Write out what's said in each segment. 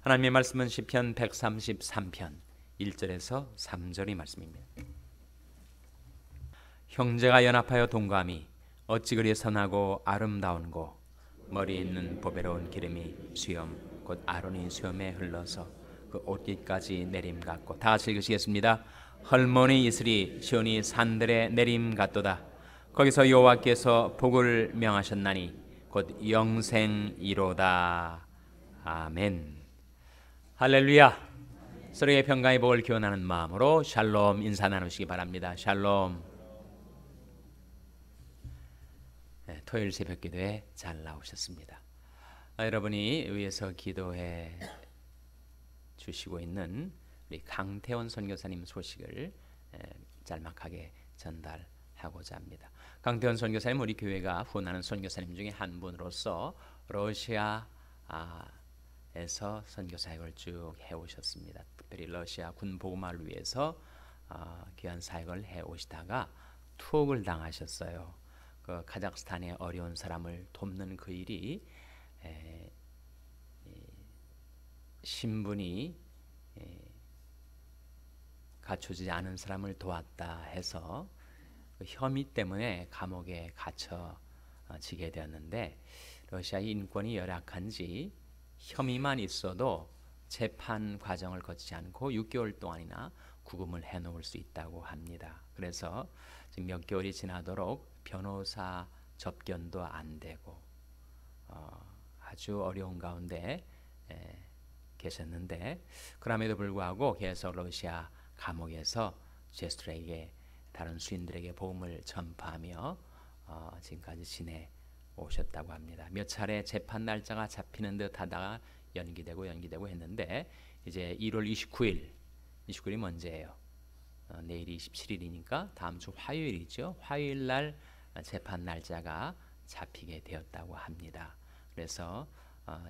하나님의 말씀은 시편 133편 1절에서 3절의 말씀입니다. 형제가 연합하여 동거함이 어찌 그리 선하고 아름다운고, 머리에 있는 보배로운 기름이 수염 곧 아론이 수염에 흘러서 그 옷깃까지 내림 같고. 다 같이 읽으시겠습니다. 헐모니 이슬이 시온이 산들의 내림 같도다. 거기서 여호와께서 복을 명하셨나니 곧 영생이로다. 아멘. 할렐루야. 서로의 평강의 복을 기원하는 마음으로 샬롬 인사 나누시기 바랍니다. 샬롬. 네, 토요일 새벽 기도에 잘 나오셨습니다. 여러분이 위에서 기도해 주시고 있는 우리 강태원 선교사님 소식을 짤막하게 전달하고자 합니다. 강태원 선교사님, 우리 교회가 후원하는 선교사님 중에 한 분으로서 러시아에서 선교사역을 쭉 해오셨습니다. 특별히 러시아 군 복음화를 위해서 귀한 사역을 해오시다가 투옥을 당하셨어요. 그 카자흐스탄의 어려운 사람을 돕는 그 일이 신분이 갖추지 않은 사람을 도왔다 해서 그 혐의 때문에 감옥에 갇혀지게 되었는데, 러시아의 인권이 열악한지 혐의만 있어도 재판 과정을 거치지 않고 6개월 동안이나 구금을 해놓을 수 있다고 합니다. 그래서 지금 몇 개월이 지나도록 변호사 접견도 안 되고 아주 어려운 가운데 계셨는데, 그럼에도 불구하고 계속 러시아 감옥에서 제스트에게 다른 수인들에게 복음을 전파하며 지금까지 지내오셨다고 합니다. 몇 차례 재판 날짜가 잡히는 듯 하다가 연기되고 했는데, 이제 1월 29일이 먼저예요. 내일이 27일이니까 다음 주 화요일이죠. 화요일 날 재판 날짜가 잡히게 되었다고 합니다. 그래서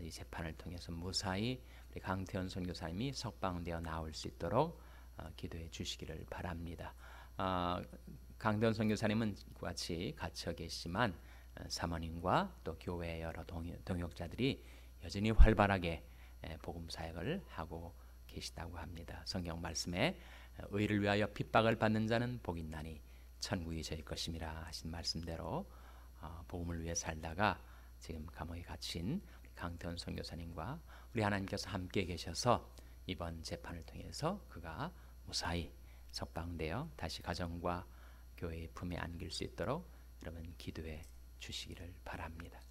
이 재판을 통해서 무사히 우리 강태원 선교사님이 석방되어 나올 수 있도록 기도해 주시기를 바랍니다. 강태원 선교사님은 같이 갇혀 계시지만 사모님과 또 교회 여러 동역자들이 여전히 활발하게 복음 사역을 하고 계시다고 합니다. 성경 말씀에 의를 위하여 핍박을 받는 자는 복이 있나니 천국이 저희 것임이라 하신 말씀대로 복음을 위해 살다가 지금 감옥에 갇힌 강태원 선교사님과 우리 하나님께서 함께 계셔서 이번 재판을 통해서 그가 무사히 석방되어 다시 가정과 교회의 품에 안길 수 있도록 여러분 기도해 주시기를 바랍니다.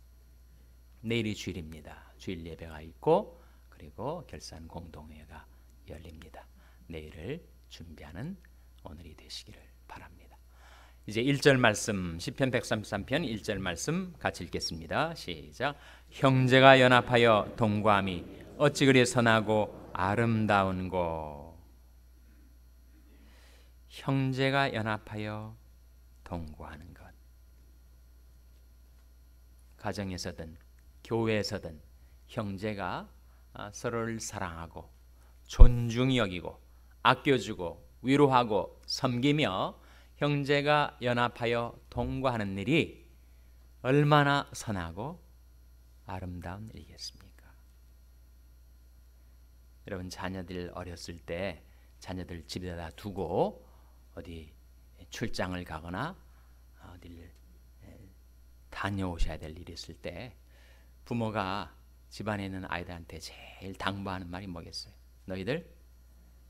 내일이 주일입니다. 주일 예배가 있고 그리고 결산 공동회가 열립니다. 내일을 준비하는 오늘이 되시기를 바랍니다. 이제 1절 말씀, 시편 133편 1절 말씀 같이 읽겠습니다. 시작. 형제가 연합하여 동거함이 어찌 그리 선하고 아름다운고. 형제가 연합하여 동거하는 것, 가정에서든 교회에서든 형제가 서로를 사랑하고 존중히 여기고 아껴주고 위로하고 섬기며 형제가 연합하여 동거하는 일이 얼마나 선하고 아름다운 일이겠습니까? 여러분, 자녀들 어렸을 때 자녀들 집에다 두고 어디 출장을 가거나 어디를 다녀오셔야 될 일이 있을 때 부모가 집안에 있는 아이들한테 제일 당부하는 말이 뭐겠어요? 너희들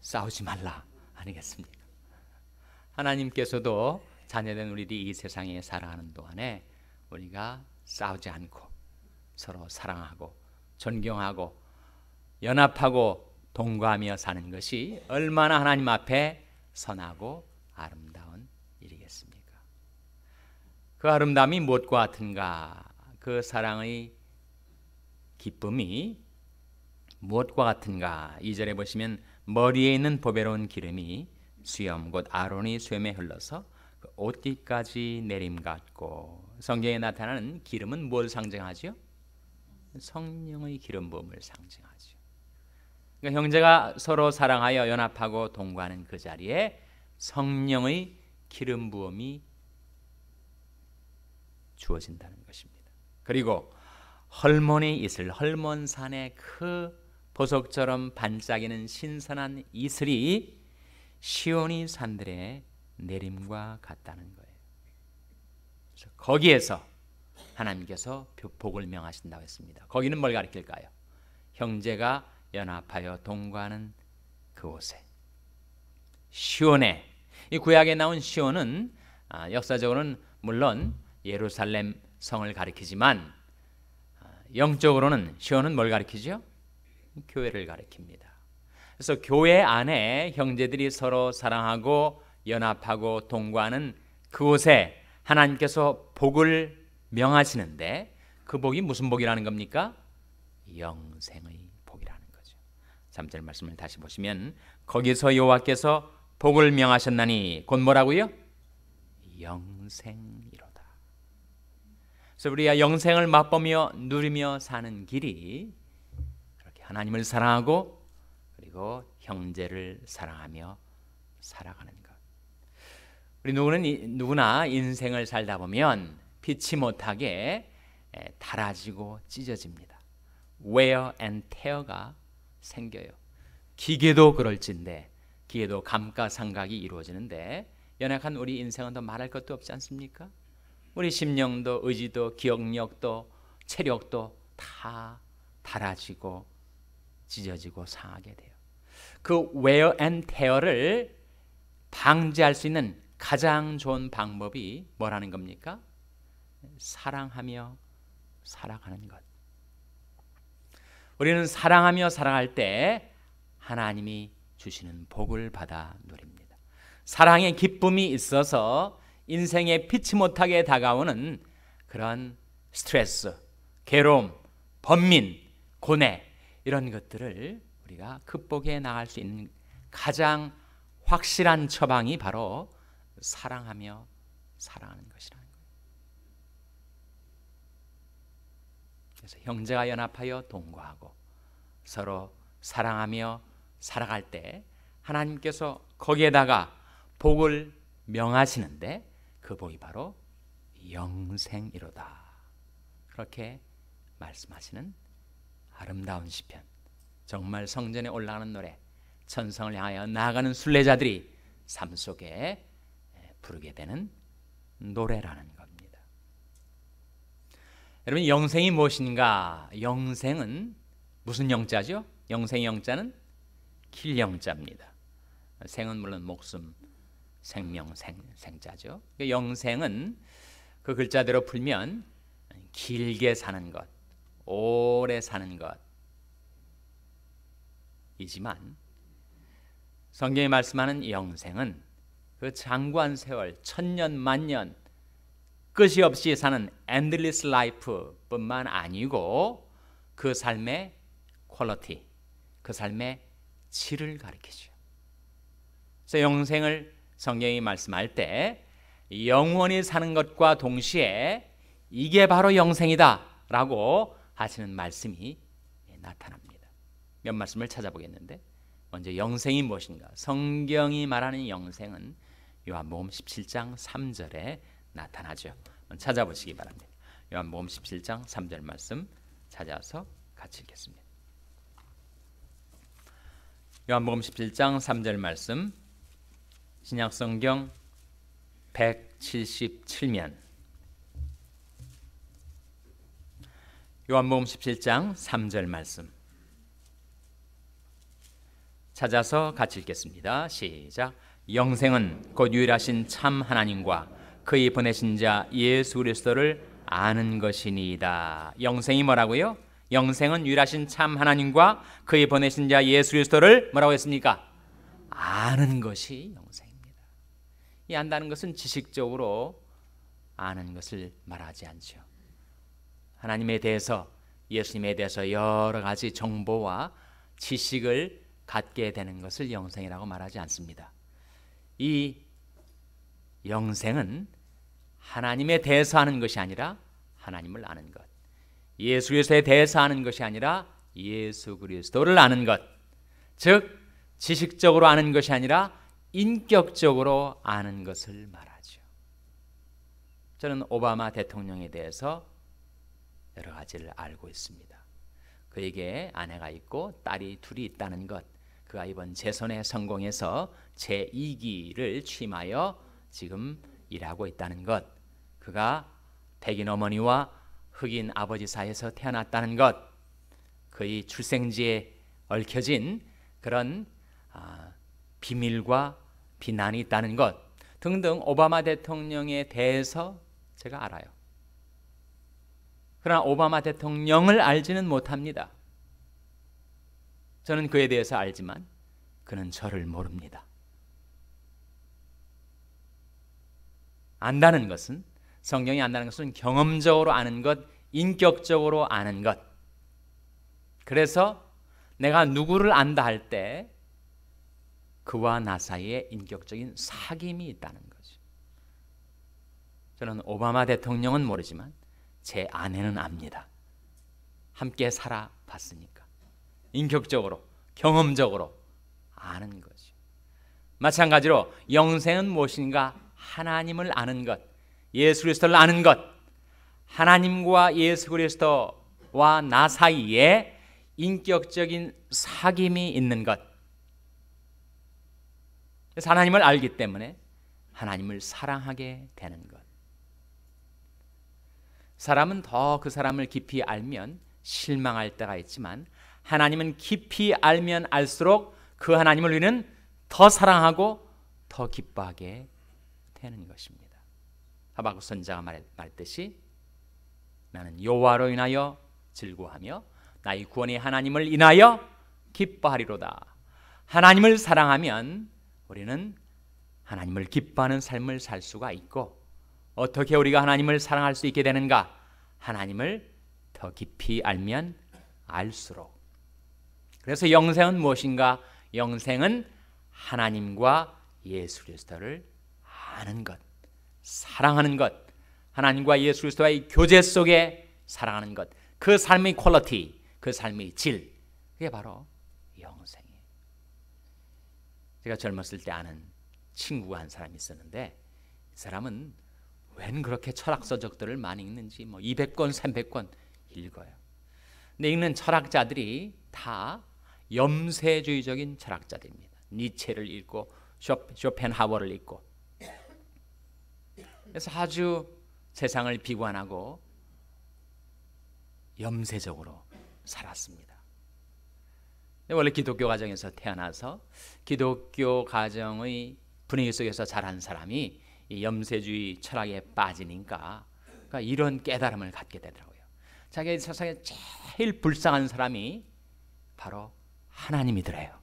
싸우지 말라 아니겠습니까? 하나님께서도 자녀된 우리들이 이 세상에 살아가는 동안에 우리가 싸우지 않고 서로 사랑하고 존경하고 연합하고 동거하며 사는 것이 얼마나 하나님 앞에 선하고 아름다운 일이겠습니까? 그 아름다움이 무엇과 같은가? 그 사랑의 기쁨이 무엇과 같은가? 2절에 보시면 머리에 있는 보배로운 기름이 수염 곧 아론이 수염에 흘러서 그 옷깃까지 내림 같고. 성경에 나타나는 기름은 뭘 상징하죠? 성령의 기름 부음을 상징하죠. 그러니까 형제가 서로 사랑하여 연합하고 동거하는 그 자리에 성령의 기름 부음이 주어진다는 것입니다. 그리고 헐몬이 있을 헐몬산의 그 보석처럼 반짝이는 신선한 이슬이 시온이 산들의 내림과 같다는 거예요. 그래서 거기에서 하나님께서 복을 명하신다고 했습니다. 거기는 뭘 가리킬까요? 형제가 연합하여 동거하는 그곳에, 시온에. 이 구약에 나온 시온은 역사적으로는 물론 예루살렘 성을 가리키지만 영적으로는 시온은 뭘 가리키죠? 교회를 가리킵니다. 그래서 교회 안에 형제들이 서로 사랑하고 연합하고 동거하는 그곳에 하나님께서 복을 명하시는데 그 복이 무슨 복이라는 겁니까? 영생의 복이라는 거죠. 3절 말씀을 다시 보시면 거기서 여호와께서 복을 명하셨나니 곧 뭐라고요? 영생이로다. 그래서 우리가 영생을 맛보며 누리며 사는 길이 그렇게 하나님을 사랑하고 그리고 형제를 사랑하며 살아가는 것. 우리 누구나 인생을 살다 보면 피치 못하게 닳아지고 찢어집니다. wear and tear가 생겨요. 기계도 그럴진데, 기계도 감가상각이 이루어지는데 연약한 우리 인생은 더 말할 것도 없지 않습니까? 우리 심령도 의지도 기억력도 체력도 다 닳아지고 찢어지고 상하게 돼요. 그 wear and tear를 방지할 수 있는 가장 좋은 방법이 뭐라는 겁니까? 사랑하며 살아가는 것. 우리는 사랑하며 살아갈 때 하나님이 주시는 복을 받아 누립니다. 사랑의 기쁨이 있어서 인생에 피치 못하게 다가오는 그런 스트레스, 괴로움, 번민, 고뇌 이런 것들을 우리가 극복해 나갈 수 있는 가장 확실한 처방이 바로 사랑하며 살아가는 것이라는 거예요. 그래서 형제가 연합하여 동거하고 서로 사랑하며 살아갈 때 하나님께서 거기에다가 복을 명하시는데 그 복이 바로 영생이로다. 그렇게 말씀하시는 아름다운 시편, 정말 성전에 올라가는 노래, 천성을 향하여 나아가는 순례자들이 삶 속에 부르게 되는 노래라는 겁니다. 여러분, 영생이 무엇인가? 영생은 무슨 영자죠? 영생의 영자는 길영자입니다. 생은 물론 목숨, 생명, 생자죠. 영생은 그 글자대로 풀면 길게 사는 것, 오래 사는 것이지만 성경이 말씀하는 영생은 그 장구한 세월, 천년, 만년 끝이 없이 사는 endless life 뿐만 아니고 그 삶의 퀄리티, 그 삶의 질을 가리키죠. 그래서 영생을 성경이 말씀할 때 영원히 사는 것과 동시에 이게 바로 영생이다 라고 하시는 말씀이 나타납니다. 몇 말씀을 찾아보겠는데 먼저 영생이 무엇인가? 성경이 말하는 영생은 요한복음 17장 3절에 나타나죠. 찾아보시기 바랍니다. 요한복음 17장 3절 말씀 찾아서 같이 읽겠습니다. 요한복음 17장 3절 말씀, 신약성경 177면 요한복음 17장 3절 말씀 찾아서 같이 읽겠습니다. 시작. 영생은 곧 유일하신 참 하나님과 그의 보내신 자 예수 그리스도를 아는 것이니이다. 영생이 뭐라고요? 영생은 유일하신 참 하나님과 그의 보내신 자 예수 그리스도를 뭐라고 했습니까? 아는 것이 영생입니다. 이 안다는 것은 지식적으로 아는 것을 말하지 않죠. 하나님에 대해서, 예수님에 대해서 여러 가지 정보와 지식을 갖게 되는 것을 영생이라고 말하지 않습니다. 이 영생은 하나님에 대해서 아는 것이 아니라 하나님을 아는 것, 예수 그리스도에 대해서 아는 것이 아니라 예수 그리스도를 아는 것, 즉 지식적으로 아는 것이 아니라 인격적으로 아는 것을 말하죠. 저는 오바마 대통령에 대해서 여러 가지를 알고 있습니다. 그에게 아내가 있고 딸이 둘이 있다는 것, 그가 이번 재선에 성공해서 제2기를 취임하여 지금 일하고 있다는 것, 그가 백인 어머니와 흑인 아버지 사이에서 태어났다는 것, 그의 출생지에 얽혀진 그런 비밀과 비난이 있다는 것 등등 오바마 대통령에 대해서 제가 알아요. 그러나 오바마 대통령을 알지는 못합니다. 저는 그에 대해서 알지만 그는 저를 모릅니다. 안다는 것은, 성경이 안다는 것은 경험적으로 아는 것, 인격적으로 아는 것. 그래서 내가 누구를 안다 할 때 그와 나 사이에 인격적인 사귐이 있다는 거죠. 저는 오바마 대통령은 모르지만 제 아내는 압니다. 함께 살아봤으니까. 인격적으로, 경험적으로 아는 거죠. 마찬가지로 영생은 무엇인가? 하나님을 아는 것, 예수 그리스도를 아는 것, 하나님과 예수 그리스도와 나 사이에 인격적인 사귐이 있는 것. 그래서 하나님을 알기 때문에 하나님을 사랑하게 되는 것. 사람은 더 그 사람을 깊이 알면 실망할 때가 있지만 하나님은 깊이 알면 알수록 그 하나님을 우리는 더 사랑하고 더 기뻐하게 되는 것입니다. 하박국 선지자가 말했듯이 나는 여호와로 인하여 즐거워하며 나의 구원의 하나님을 인하여 기뻐하리로다. 하나님을 사랑하면 우리는 하나님을 기뻐하는 삶을 살 수가 있고, 어떻게 우리가 하나님을 사랑할 수 있게 되는가? 하나님을 더 깊이 알면 알수록. 그래서 영생은 무엇인가? 영생은 하나님과 예수 그리스도를 아는 것, 사랑하는 것, 하나님과 예수 그리스도와의 교제 속에 살아가는 것, 그 삶의 퀄리티, 그 삶의 질, 그게 바로 영생이에요. 제가 젊었을 때 아는 친구가 한 사람이 있었는데, 이 사람은 웬 그렇게 철학서적들을 많이 읽는지 200권, 300권 읽어요. 근데 읽는 철학자들이 다 염세주의적인 철학자들입니다. 니체를 읽고 쇼펜하워를 읽고, 그래서 아주 세상을 비관하고 염세적으로 살았습니다. 원래 기독교 가정에서 태어나서 기독교 가정의 분위기 속에서 자란 사람이 이 염세주의 철학에 빠지니까 그러니까 이런 깨달음을 갖게 되더라고요. 자기 세상에 제일 불쌍한 사람이 바로 하나님이더래요.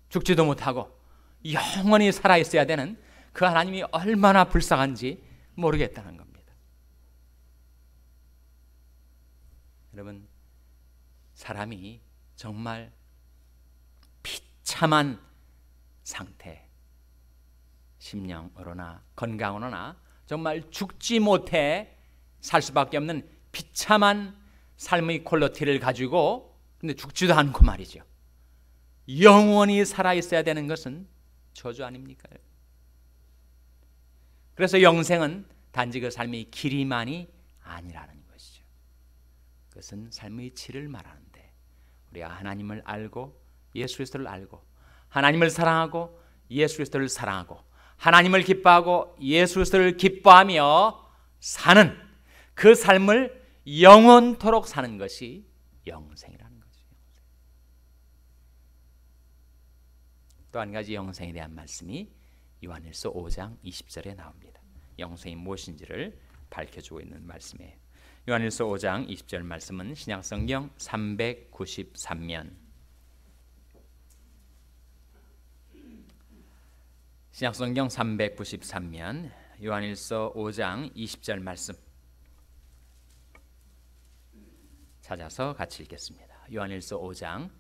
죽지도 못하고 영원히 살아있어야 되는 그 하나님이 얼마나 불쌍한지 모르겠다는 겁니다. 여러분, 사람이 정말 비참한 상태, 심령으로나 건강으로나 정말 죽지 못해 살 수밖에 없는 비참한 삶의 퀄리티를 가지고, 근데 죽지도 않고 말이죠, 영원히 살아있어야 되는 것은 저주 아닙니까? 그래서 영생은 단지 그 삶의 길이만이 아니라는 것이죠. 그것은 삶의 질을 말하는데, 우리가 하나님을 알고 예수 그리스도를 알고 하나님을 사랑하고 예수 그리스도를 사랑하고 하나님을 기뻐하고 예수 그리스도를 기뻐하며 사는 그 삶을 영원토록 사는 것이 영생이라는 거죠. 또 한 가지 영생에 대한 말씀이 요한일서 5장 20절에 나옵니다. 영생이 무엇인지를 밝혀주고 있는 말씀이에요. 요한일서 5장 20절 말씀은 신약성경 393면, 신약성경 393면 요한일서 5장 20절 말씀 찾아서 같이 읽겠습니다. 요한일서 5장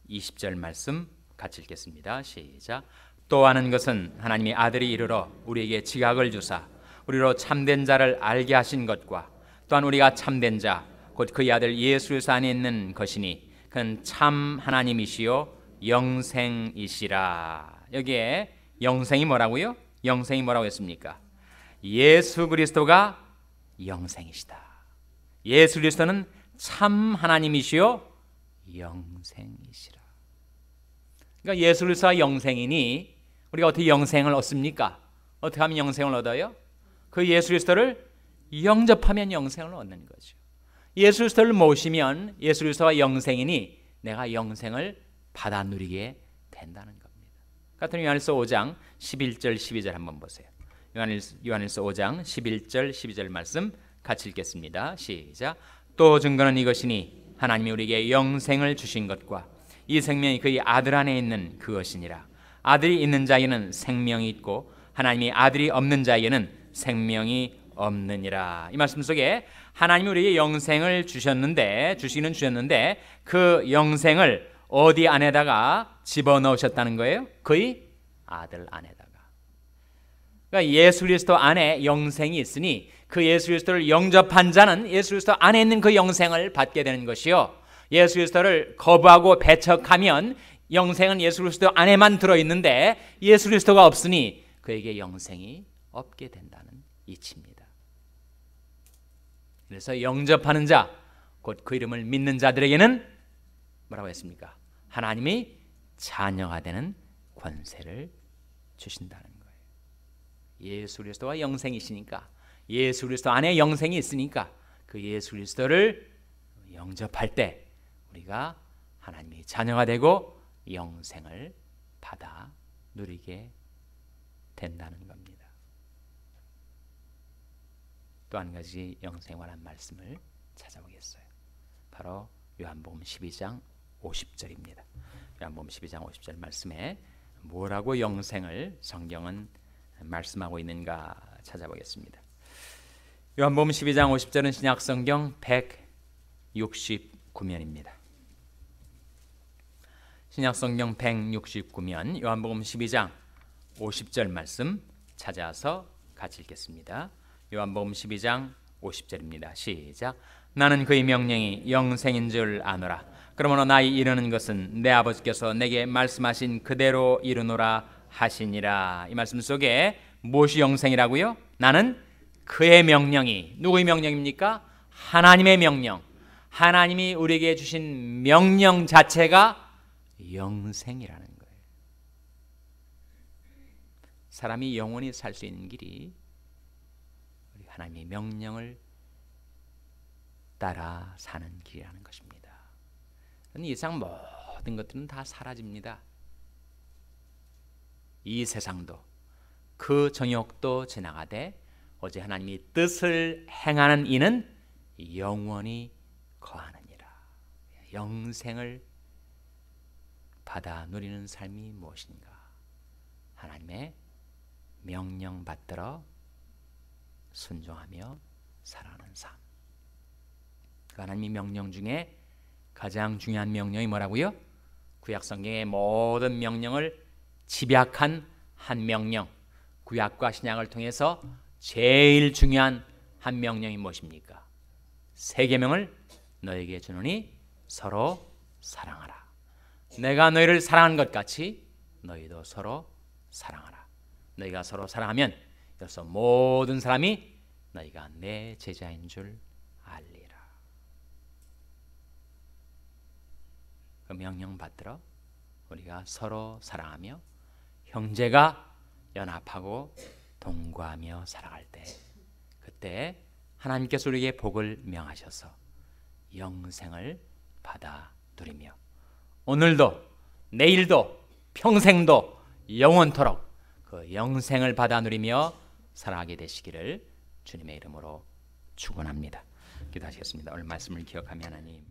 20절 말씀 같이 읽겠습니다. 시작. 또 아는 것은 하나님의 아들이 이르러 우리에게 지각을 주사 우리로 참된 자를 알게 하신 것과 또한 우리가 참된 자 곧 그의 아들 예수 그리스도 안에 있는 것이니 그는 참 하나님이시요 영생이시라. 여기에 영생이 뭐라고요? 영생이 뭐라고 했습니까? 예수 그리스도가 영생이시다. 예수 그리스도는 참 하나님이시요 영생이시라. 그러니까 예수 그리스도가 영생이니 우리가 어떻게 영생을 얻습니까? 어떻게 하면 영생을 얻어요? 그 예수 그리스도를 영접하면 영생을 얻는 거죠. 예수 그리스도를 모시면 예수 그리스도가 영생이니 내가 영생을 받아 누리게 된다는 겁니다. 같은 요한일서 5장 11절 12절 한번 보세요. 요한일서 5장 11절 12절 말씀 같이 읽겠습니다. 시작. 또 증거는 이것이니 하나님이 우리에게 영생을 주신 것과 이 생명이 그의 아들 안에 있는 그것이니라. 아들이 있는 자에는 생명이 있고 하나님이 아들이 없는 자에는 생명이 없느니라. 이 말씀 속에 하나님이 우리에게 영생을 주셨는데 그 영생을 어디 안에다가 집어넣으셨다는 거예요? 그의 아들 안에다가. 그러니까 예수 그리스도 안에 영생이 있으니 그 예수 그리스도를 영접한 자는 예수 그리스도 안에 있는 그 영생을 받게 되는 것이요, 예수 그리스도를 거부하고 배척하면 영생은 예수 그리스도 안에만 들어있는데 예수 그리스도가 없으니 그에게 영생이 없게 된다는 이치입니다. 그래서 영접하는 자, 곧 그 이름을 믿는 자들에게는 뭐라고 했습니까? 하나님이 자녀가 되는 권세를 주신다는 거예요. 예수 그리스도가 영생이시니까, 예수 그리스도 안에 영생이 있으니까 그 예수 그리스도를 영접할 때 우리가 하나님의 자녀가 되고 영생을 받아 누리게 된다는 겁니다. 또 한 가지 영생에 관한 말씀을 찾아보겠어요. 바로 요한복음 12장 50절입니다. 요한복음 12장 50절 말씀에 뭐라고 영생을 성경은 말씀하고 있는가 찾아보겠습니다. 요한복음 12장 50절은 신약성경 169면입니다. 신약성경 169면 요한복음 12장 50절 말씀 찾아서 같이 읽겠습니다. 요한복음 12장 50절입니다. 시작. 나는 그의 명령이 영생인 줄 아노라. 그러므로 나의 이르는 것은 내 아버지께서 내게 말씀하신 그대로 이르노라 하시니라. 이 말씀 속에 무엇이 영생이라고요? 나는 그의 명령이, 누구의 명령입니까? 하나님의 명령. 하나님이 우리에게 주신 명령 자체가 영생이라는 거예요. 사람이 영원히 살 수 있는 길이 우리 하나님의 명령을 따라 사는 길이라는 것입니다. 이 세상 모든 것들은 다 사라집니다. 이 세상도 그 정욕도 지나가되 오직 하나님이 뜻을 행하는 이는 영원히 거하느니라. 영생을 받아 누리는 삶이 무엇인가? 하나님의 명령 받들어 순종하며 살아가는 삶. 하나님의 명령 중에 가장 중요한 명령이 뭐라고요? 구약 성경의 모든 명령을 집약한 한 명령, 구약과 신약을 통해서 제일 중요한 한 명령이 무엇입니까? 세 계명을 너에게 주노니 서로 사랑하라. 내가 너희를 사랑한 것 같이 너희도 서로 사랑하라. 너희가 서로 사랑하면 여기서 모든 사람이 너희가 내 제자인 줄 알리라. 그 명령 받들어 우리가 서로 사랑하며 형제가 연합하고 동거하며 살아갈 때, 그때 하나님께서 우리에게 복을 명하셔서 영생을 받아 누리며 오늘도 내일도 평생도 영원토록 그 영생을 받아 누리며 살아가게 되시기를 주님의 이름으로 축원합니다. 기도하시겠습니다. 오늘 말씀을 기억하며 하나님,